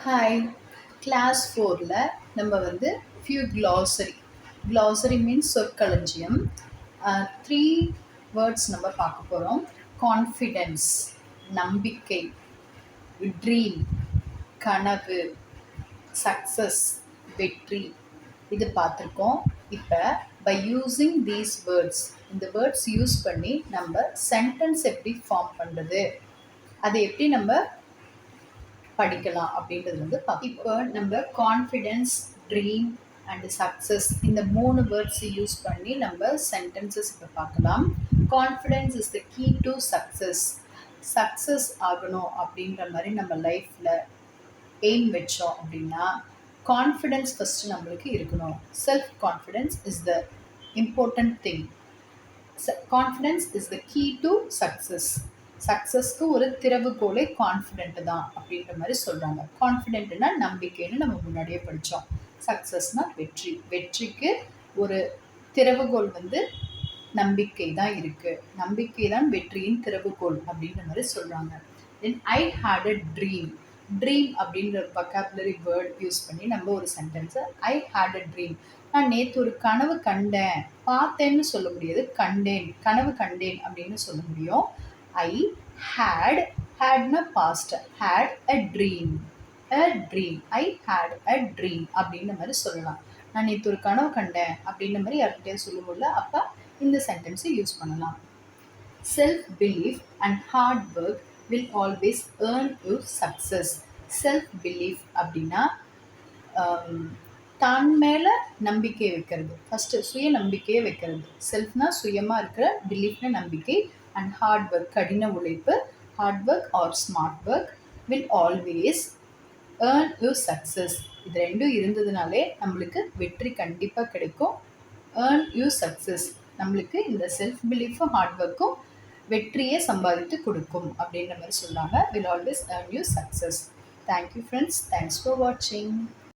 Hi class 4ல் நம்ம வந்து few glossary means சொற்களஞ்சியம் 3 வேர்ட்ஸ் நம்ம பார்க்க போகிறோம். கான்ஃபிடென்ஸ் நம்பிக்கை, ட்ரீம் கனவு, சக்ஸஸ் வெற்றி, இது பார்த்துருக்கோம். இப்போ பை யூஸிங் தீஸ் வேர்ட்ஸ், இந்த வேர்ட்ஸ் யூஸ் பண்ணி நம்ம சென்டென்ஸ் எப்படி ஃபார்ம் பண்ணுறது, அதை எப்படி நம்ம படிக்கலாம் அப்படின்றது வந்து இப்போ நம்ம கான்ஃபிடென்ஸ், ட்ரீம் அண்ட் சக்ஸஸ் இந்த 3 வேர்ட்ஸ் யூஸ் பண்ணி நம்ம சென்டென்சஸ் இப்போ பார்க்கலாம். Confidence is the key to success ஆகணும் அப்படின்ற மாதிரி நம்ம லைஃப்பில் எய்ம் வச்சோம் அப்படின்னா கான்ஃபிடென்ஸ் ஃபஸ்ட்டு நம்மளுக்கு இருக்கணும். Self confidence is the important thing. Confidence is the key to சக்ஸஸ்க்கு ஒரு திறவுகோலை கான்ஃபிடென்ட் தான் அப்படின்ற மாதிரி சொல்கிறாங்க. கான்ஃபிடென்ட்னா நம்பிக்கைன்னு நம்ம முன்னாடியே படித்தோம். சக்ஸஸ்னால் வெற்றிக்கு ஒரு திறவுகோல் வந்து நம்பிக்கை தான் இருக்குது. நம்பிக்கை தான் வெற்றியின் திறவுகோல் அப்படின்ற மாதிரி சொல்கிறாங்க. தென் ஐ ஹேட் அ ட்ரீம் அப்படின்ற வொக்காபுலரி வேர்ட் யூஸ் பண்ணி நம்ம ஒரு சென்டென்ஸை ஐ ஹேட் அ ட்ரீம், நான் நேற்று ஒரு கனவு கண்டேன், பார்த்தேன்னு சொல்ல முடியாது, கனவு கண்டேன் அப்படின்னு சொல்ல முடியும். I hadனா past, had a dream. I had a dream அப்படின்ற மாதிரி சொல்லலாம். நான் நேற்று ஒரு கனவு கண்டேன் அப்படின்ற மாதிரி யார்கிட்டயே சொல்லும்போது அப்போ இந்த சென்டென்ஸை யூஸ் பண்ணலாம். Self belief and hard work will always earn you success. Self belief அப்படின்னா தான் மேலே நம்பிக்கை வைக்கிறது, ஃபஸ்ட்டு சுய நம்பிக்கையை வைக்கிறது. செல்ஃப்னா சுயமாக இருக்கிற, பிலீஃப்னா நம்பிக்கை, அண்ட் ஹார்ட் ஒர்க் கடின உழைப்பு, hard work or smart work will always earn you success. இது ரெண்டும் இருந்ததுனாலே நம்மளுக்கு வெற்றி கண்டிப்பாக கிடைக்கும். ஏர்ன் யூ சக்ஸஸ் நம்மளுக்கு இந்த செல்ஃப் பிலீஃபும் ஹார்ட் ஒர்க்கும் வெற்றியை சம்பாதித்து கொடுக்கும் அப்படின்ற மாதிரி சொல்கிறாங்க. Will always earn you success. Thank you friends, thanks for வாட்சிங்.